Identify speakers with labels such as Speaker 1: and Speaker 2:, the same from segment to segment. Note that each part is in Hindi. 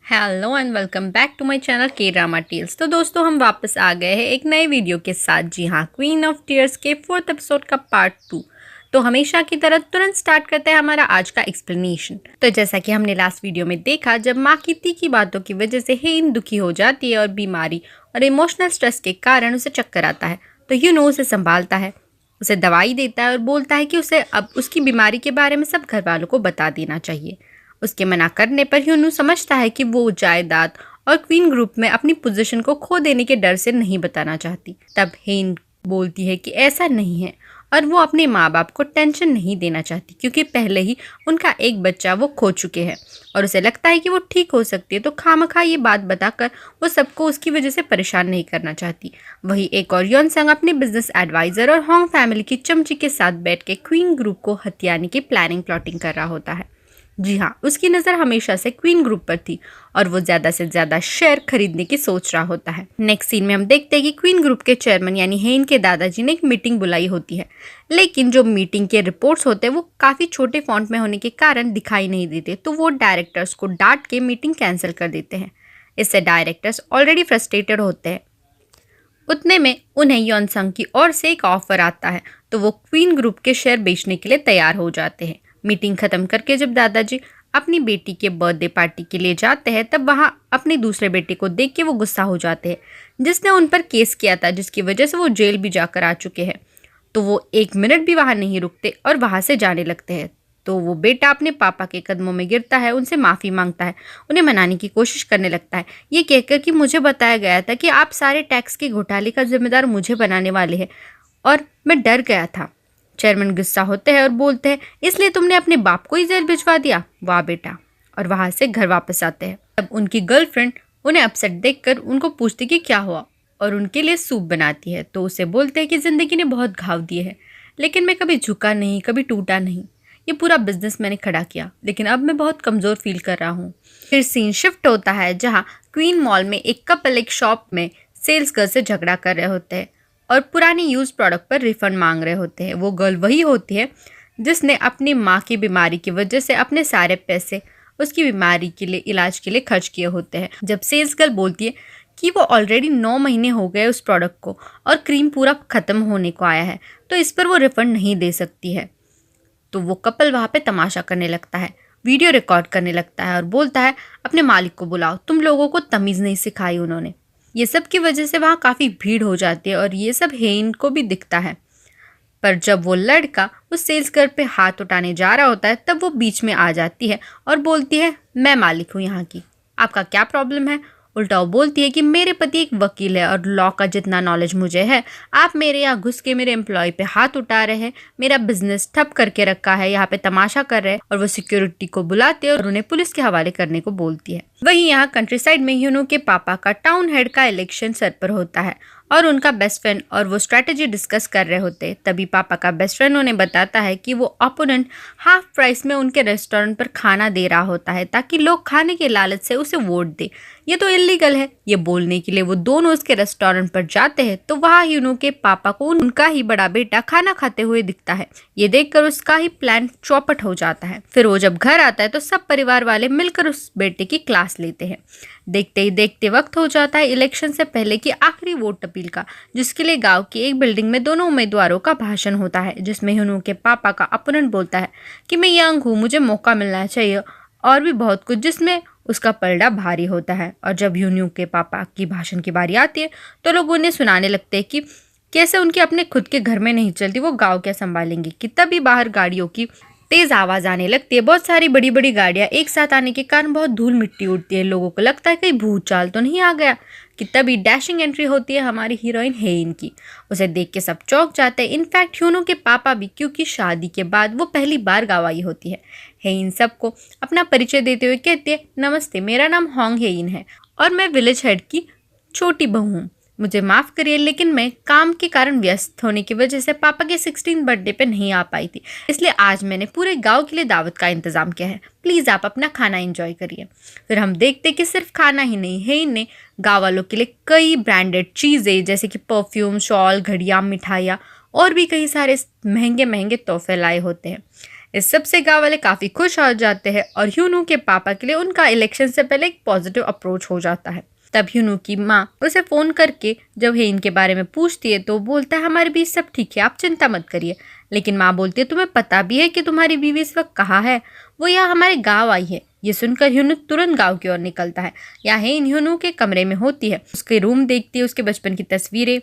Speaker 1: Hello and welcome back to my channel K Drama Tales. तो दोस्तों हम वापस आ गए हैं एक नए वीडियो के साथ। जी हाँ, क्वीन ऑफ टीयर्स के 4th एपिसोड का पार्ट 2। तो हमेशा की तरह तुरंत स्टार्ट करते हैं हमारा आज का एक्सप्लेनेशन। तो जैसा कि हमने लास्ट वीडियो में देखा, जब माँ की तीखी बातों की वजह से हेन दुखी हो जाती है और बीमारी और इमोशनल स्ट्रेस के कारण उसे चक्कर आता है, तो यूनो उसे संभालता है, उसे दवाई देता है और बोलता है कि उसे अब उसकी बीमारी के बारे में सब घर वालों को बता देना चाहिए। उसके मना करने पर ह्यूनू समझता है कि वो जायदाद और क्वीन ग्रुप में अपनी पोजीशन को खो देने के डर से नहीं बताना चाहती। तब हेन बोलती है कि ऐसा नहीं है और वो अपने माँ बाप को टेंशन नहीं देना चाहती, क्योंकि पहले ही उनका एक बच्चा वो खो चुके हैं और उसे लगता है कि वो ठीक हो सकती है। तो खामखा ये बात बताकर वो सबको उसकी वजह से परेशान नहीं करना चाहती। वही एक और योनसंग अपने बिजनेस एडवाइजर और होंग फैमिली की चमची के साथ बैठ के क्वीन ग्रुप को हथियाने की प्लानिंग कर रहा होता है। जी हाँ, उसकी नज़र हमेशा से क्वीन ग्रुप पर थी और वो ज़्यादा से ज़्यादा शेयर खरीदने की सोच रहा होता है। नेक्स्ट सीन में हम देखते हैं कि क्वीन ग्रुप के चेयरमैन यानी हेन के दादाजी ने एक मीटिंग बुलाई होती है, लेकिन जो मीटिंग के रिपोर्ट्स होते हैं वो काफ़ी छोटे फॉन्ट में होने के कारण दिखाई नहीं देते, तो वो डायरेक्टर्स को डांट के मीटिंग कैंसिल कर देते हैं। इससे डायरेक्टर्स ऑलरेडी फ्रस्ट्रेटेड होते हैं। उतने में उन्हें योनसंग की ओर से एक ऑफर आता है, तो वो क्वीन ग्रुप के शेयर बेचने के लिए तैयार हो जाते हैं। मीटिंग खत्म करके जब दादाजी अपनी बेटी के बर्थडे पार्टी के लिए जाते हैं, तब वहाँ अपने दूसरे बेटे को देख के वो गुस्सा हो जाते हैं, जिसने उन पर केस किया था, जिसकी वजह से वो जेल भी जाकर आ चुके हैं। तो वो एक मिनट भी वहाँ नहीं रुकते और वहाँ से जाने लगते हैं। तो वो बेटा अपने पापा के कदमों में गिरता है, उनसे माफ़ी मांगता है, उन्हें मनाने की कोशिश करने लगता है, ये कहकर कि मुझे बताया गया था कि आप सारे टैक्स के घोटाले का जिम्मेदार मुझे बनाने वाले हैं और मैं डर गया था। चेयरमैन गुस्सा होते हैं और बोलते हैं, इसलिए तुमने अपने बाप को ही जेल भिजवा दिया, वाह बेटा। और वहाँ से घर वापस आते हैं। तब उनकी गर्लफ्रेंड उन्हें अपसेट देखकर उनको पूछती कि क्या हुआ और उनके लिए सूप बनाती है। तो उसे बोलते हैं कि ज़िंदगी ने बहुत घाव दिए हैं, लेकिन मैं कभी झुका नहीं, कभी टूटा नहीं। ये पूरा बिजनेस मैंने खड़ा किया, लेकिन अब मैं बहुत कमज़ोर फील कर रहा हूँ। फिर सीन शिफ्ट होता है जहाँ क्वीन मॉल में एक कपल एक शॉप में सेल्स गर्ल से झगड़ा कर रहे होते हैं और पुरानी यूज प्रोडक्ट पर रिफंड मांग रहे होते हैं। वो गर्ल वही होती है जिसने अपनी माँ की बीमारी की वजह से अपने सारे पैसे उसकी बीमारी के लिए इलाज के लिए खर्च किए होते हैं। जब सेल्स गर्ल बोलती है कि वो ऑलरेडी 9 महीने हो गए उस प्रोडक्ट को और क्रीम पूरा ख़त्म होने को आया है, तो इस पर वो रिफंड नहीं दे सकती है। तो वो कपल वहाँ पे तमाशा करने लगता है, वीडियो रिकॉर्ड करने लगता है और बोलता है, अपने मालिक को बुलाओ, तुम लोगों को तमीज़ नहीं सिखाई उन्होंने। ये सब की वजह से वहाँ काफ़ी भीड़ हो जाती है और ये सब हेन को भी दिखता है। पर जब वो लड़का उस सेल्स गर्ल पे हाथ उठाने जा रहा होता है, तब वो बीच में आ जाती है और बोलती है, मैं मालिक हूँ यहाँ की, आपका क्या प्रॉब्लम है। उल्टा वो बोलती है कि मेरे पति एक वकील है और लॉ का जितना नॉलेज मुझे है, आप मेरे यहाँ घुस के मेरे एम्प्लॉय पे हाथ उठा रहे हैं, मेरा बिजनेस ठप करके रखा है, यहाँ पे तमाशा कर रहे हैं। और वो सिक्योरिटी को बुलाते और उन्हें पुलिस के हवाले करने को बोलती है। वहीं यहाँ कंट्री साइड में ह्यूनो के पापा का टाउन हेड का इलेक्शन सर पर होता है और उनका बेस्ट फ्रेंड और वो स्ट्रैटेजी डिस्कस कर रहे होते हैं। तभी पापा का बेस्ट फ्रेंड उन्हें बताता है कि वो अपोनेंट हाफ प्राइस में उनके रेस्टोरेंट पर खाना दे रहा होता है ताकि लोग खाने के लालच से उसे वोट दे। ये तो इलीगल है। ये बोलने के लिए वो दोनों उसके रेस्टोरेंट पर जाते हैं, तो वहाँ ह्यूनो के पापा को उनका ही बड़ा बेटा खाना खाते हुए दिखता है। ये देखकर उसका ही प्लान चौपट हो जाता है। फिर वो जब घर आता है तो सब परिवार वाले मिलकर उस बेटे की क्लास लेते हैं। देखते ही देखते वक्त हो जाता है इलेक्शन से पहले की आखिरी वोट अपील का, जिसके लिए गांव की एक बिल्डिंग में दोनों उम्मीदवारों का भाषण होता है, जिसमें ह्यूनो के पापा का अपोनेंट बोलता है कि मैं यंग हूँ, मुझे मौका मिलना चाहिए, और भी बहुत कुछ, जिसमें उसका पलड़ा भारी होता है। और जब ह्यूनो के पापा की भाषण की बारी आती है तो लोग उन्हें सुनाने लगते हैं कि कैसे उनके अपने खुद के घर में नहीं चलती, वो गाँव क्या संभालेंगे। कि तभी बाहर गाड़ियों की तेज आवाज आने लगती है। बहुत सारी बड़ी बड़ी गाड़ियां एक साथ आने के कारण बहुत धूल मिट्टी उड़ती है। लोगों को लगता है कहीं भूत चाल तो नहीं आ गया। कि तभी डैशिंग एंट्री होती है हमारी हीरोइन हेइन की। उसे देख के सब चौंक जाते हैं, इनफैक्ट ह्यूनो के पापा भी, क्योंकि शादी के बाद वो पहली बार गाँव आई होती है। हेइन सबको अपना परिचय देते हुए कहती है, नमस्ते, मेरा नाम होंग हेइन है और मैं विलेज हेड की छोटी बहू हूँ। मुझे माफ़ करिए, लेकिन मैं काम के कारण व्यस्त होने की वजह से पापा के 16 बर्थडे पे नहीं आ पाई थी, इसलिए आज मैंने पूरे गांव के लिए दावत का इंतज़ाम किया है। प्लीज़ आप अपना खाना एंजॉय करिए। फिर हम देखते कि सिर्फ खाना ही नहीं है, इन्हें गाँव वालों के लिए कई ब्रांडेड चीज़ें जैसे कि परफ्यूम, शॉल, घड़ियाँ, मिठाइयाँ और भी कई सारे महंगे महंगे तोहफे लाए होते हैं। इस सब से गांव वाले काफी खुश हो जाते हैं और ह्यूनू के पापा के लिए उनका इलेक्शन से पहले एक पॉजिटिव अप्रोच हो जाता है। तब ह्यूनू की माँ उसे फोन करके जब हेन के बारे में पूछती है तो बोलता है हमारे बीच सब ठीक है, आप चिंता मत करिए। लेकिन माँ बोलती है तुम्हें पता भी है कि तुम्हारी बीवी इस वक्त कहाँ है? वो यहाँ हमारे गाँव आई है। ये सुनकर ह्यूनू तुरंत गाँव की ओर निकलता है। यहाँ हेन ह्यूनू के कमरे में होती है, उसके रूम देखती है, उसके बचपन की तस्वीरें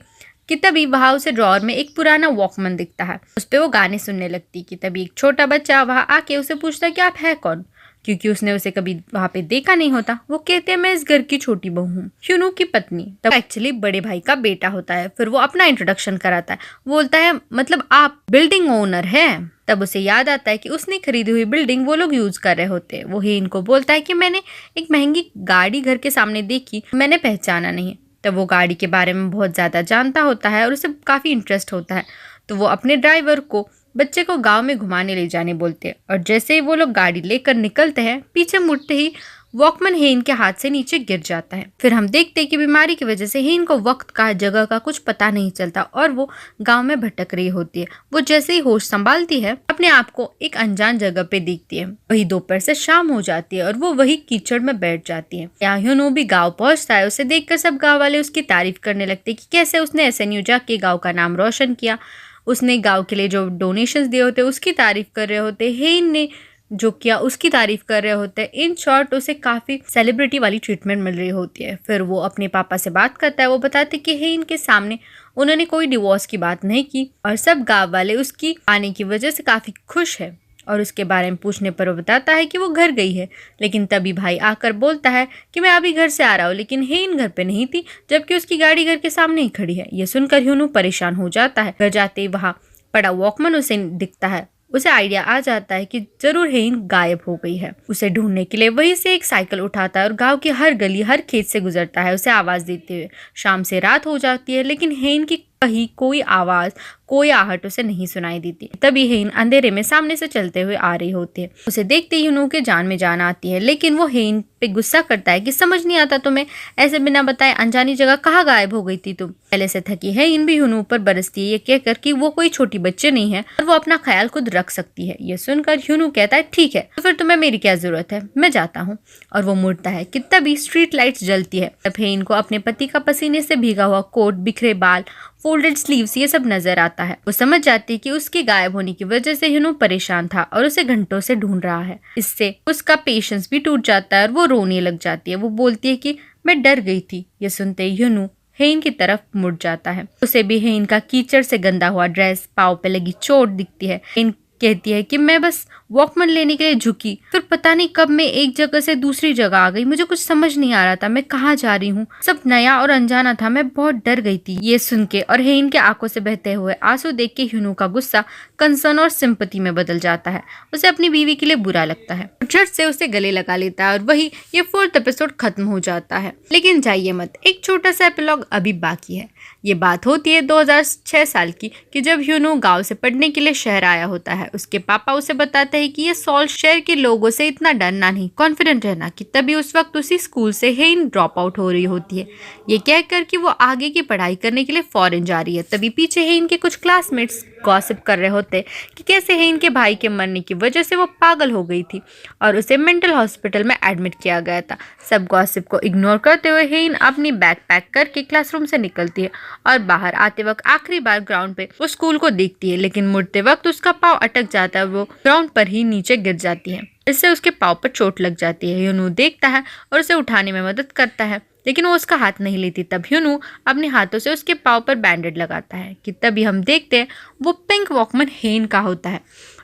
Speaker 1: कि तभी वहाँ उसे ड्रॉअर में एक पुराना वॉकमैन दिखता है। उस पे वो गाने सुनने लगती कि तभी एक छोटा बच्चा वहाँ आके उसे पूछता कि आप है कौन, क्योंकि उसने उसे कभी वहाँ पे देखा नहीं होता। वो कहते हैं मैं इस घर की छोटी बहू हूँ, ह्यूनू की पत्नी। तब एक्चुअली बड़े भाई का बेटा होता है। फिर वो अपना इंट्रोडक्शन कराता है, बोलता है मतलब आप बिल्डिंग ओनर हैं। तब उसे याद आता है कि उसने खरीदी हुई बिल्डिंग वो लोग यूज कर रहे होते हैं। वो हेन को बोलता है कि मैंने एक महंगी गाड़ी घर के सामने देखी, मैंने पहचाना नहीं। तब वो गाड़ी के बारे में बहुत ज़्यादा जानता होता है और उसे काफ़ी इंटरेस्ट होता है। तो वो अपने ड्राइवर को बच्चे को गांव में घुमाने ले जाने बोलते हैं और जैसे ही वो लोग गाड़ी लेकर निकलते हैं, पीछे मुड़ते ही वॉकमैन हेन के हाथ से नीचे गिर जाता है। फिर हम देखते हैं कि बीमारी की वजह से हेन को वक्त का जगह का कुछ पता नहीं चलता और वो गांव में भटक रही होती है। वो जैसे ही होश संभालती है अपने आप को एक अनजान जगह पे देखती है। वही दोपहर से शाम हो जाती है और वो वही कीचड़ में बैठ जाती है। यहाँ ह्यूनू भी गाँव पहुंचता है। उसे देखकर सब गाँव वाले उसकी तारीफ करने लगते कि कैसे उसने SNU जाके गाँव का नाम रोशन किया। उसने गांव के लिए जो डोनेशंस दिए होते उसकी तारीफ कर रहे होते, हेन ने जो किया उसकी तारीफ कर रहे होते। इन शॉर्ट उसे काफ़ी सेलिब्रिटी वाली ट्रीटमेंट मिल रही होती है। फिर वो अपने पापा से बात करता है। वो बताते कि हेन के सामने उन्होंने कोई डिवोर्स की बात नहीं की और सब गाँव वाले उसकी आने की वजह से काफ़ी खुश है। और उसके बारे में पूछने पर वो बताता है कि वो घर गई है। लेकिन तभी भाई आकर बोलता है कि मैं अभी घर से आ रहा हूँ, लेकिन हेन घर पे नहीं थी, जबकि उसकी गाड़ी घर के सामने ही खड़ी है। ये सुनकर ह्यूनू परेशान हो जाता है। घर जाते ही वहाँ पड़ा वॉकमैन उसे दिखता है। उसे आइडिया आ जाता है कि जरूर हेन गायब हो गई है। उसे ढूंढने के लिए वहीं से एक साइकिल उठाता है और गांव की हर गली हर खेत से गुजरता है उसे आवाज देते हुए। शाम से रात हो जाती है लेकिन हेन की कहीं कोई आवाज कोई आहट उसे नहीं सुनाई देती। तभी हेन अंधेरे में सामने से चलते हुए आ रही होती है। उसे देखते ही ह्यूनू के जान में जान आती है, लेकिन वो हेन पे गुस्सा करता है कि समझ नहीं आता तुम्हें, ऐसे बिना बताए अनजानी जगह कहाँ गायब हो गई थी तुम। पहले से थकी है इन भी ह्यूनू पर बरसती है, ये कहकर कि वो कोई छोटी बच्चे नहीं है और वो अपना ख्याल खुद रख सकती है। ये सुनकर ह्यूनू कहता है ठीक है, तो फिर तुम्हें मेरी क्या जरूरत है, मैं जाता हूँ। और वो मुड़ता है कि तभी स्ट्रीट लाइट्स जलती है। तब हेन को अपने पति का पसीने से भीगा हुआ कोट, बिखरे बाल, फोल्डेड स्लीव्स ये सब नजर आता है। वो समझ जाती है कि उसके गायब होने की वजह से ह्यूनू परेशान था और उसे घंटों से ढूंढ रहा है। इससे उसका पेशेंस भी टूट जाता है और वो रोने लग जाती है। वो बोलती है कि मैं डर गई थी। ये सुनते ही ह्यूनू हेन की तरफ मुड़ जाता है। उसे भी हेन का कीचड़ से गंदा हुआ ड्रेस, पाँव पे लगी चोट दिखती है। हेन कहती है कि मैं बस वॉकमैन लेने के लिए झुकी, फिर पता नहीं कब मैं एक जगह से दूसरी जगह आ गई। मुझे कुछ समझ नहीं आ रहा था मैं कहाँ जा रही हूँ, सब नया और अनजाना था, मैं बहुत डर गई थी। ये सुन के और हेन के आंखों से बहते हुए आंसू देख के ह्यूनू का गुस्सा कंसर्न और सिंपैथी में बदल जाता है। उसे अपनी बीवी के लिए बुरा लगता है, झट से उसे गले लगा लेता है और वही ये 4th एपिसोड खत्म हो जाता है। लेकिन जाइए मत, एक छोटा सा एपिलॉग अभी बाकी है। ये बात होती है 2006 साल की कि जब ह्यूनू गांव से पढ़ने के लिए शहर आया होता है। उसके पापा उसे बताते हैं कि ये सॉल्ट शहर के लोगों से इतना डरना नहीं, कॉन्फिडेंट रहना। कि तभी उस वक्त उसी स्कूल से हेन ड्रॉप आउट हो रही होती है, ये कहकर कि वो आगे की पढ़ाई करने के लिए फॉरेन जा रही है। तभी पीछे हेन के कुछ क्लासमेट्स गॉसिप कर रहे होते कि कैसे हेन के भाई के मरने की वजह से वो पागल हो गई थी और उसे मेंटल हॉस्पिटल में एडमिट किया गया था। सब गॉसिप को इग्नोर करते हुए हेन अपनी बैग पैक करके क्लासरूम से निकलती है और बाहर आते वक्त आखिरी बार ग्राउंड पे वो स्कूल को देखती है। लेकिन मुड़ते वक्त उसका पाँव अटक जाता है, वो ग्राउंड पर ही नीचे गिर जाती है। इससे उसके पाँव पर चोट लग जाती है। ह्यूनू देखता है और उसे उठाने में मदद करता है, लेकिन वो उसका हाथ नहीं लेती। तब ह्यूनू अपने हाथों से उसके पाँव पर बैंडेड लगाता है। कि तभी हम देखते हैं वो पिंक वॉकमैन हेन का होता है,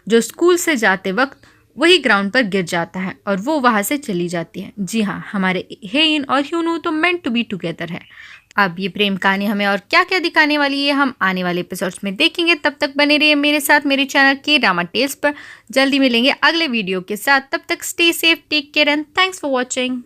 Speaker 1: जो स्कूल से जाते वक्त वही ग्राउंड पर गिर जाता है और वो वहाँ से चली जाती है। जी हाँ, हमारे हेन और ह्यूनू तो मेंट टू बी टुगेदर है। अब ये प्रेम कहानी हमें और क्या क्या दिखाने वाली है हम आने वाले एपिसोड्स में देखेंगे। तब तक बने रहिए मेरे साथ मेरे चैनल के ड्रामा टेल्स पर। जल्दी मिलेंगे अगले वीडियो के साथ। तब तक stay safe, take care and thanks for watching.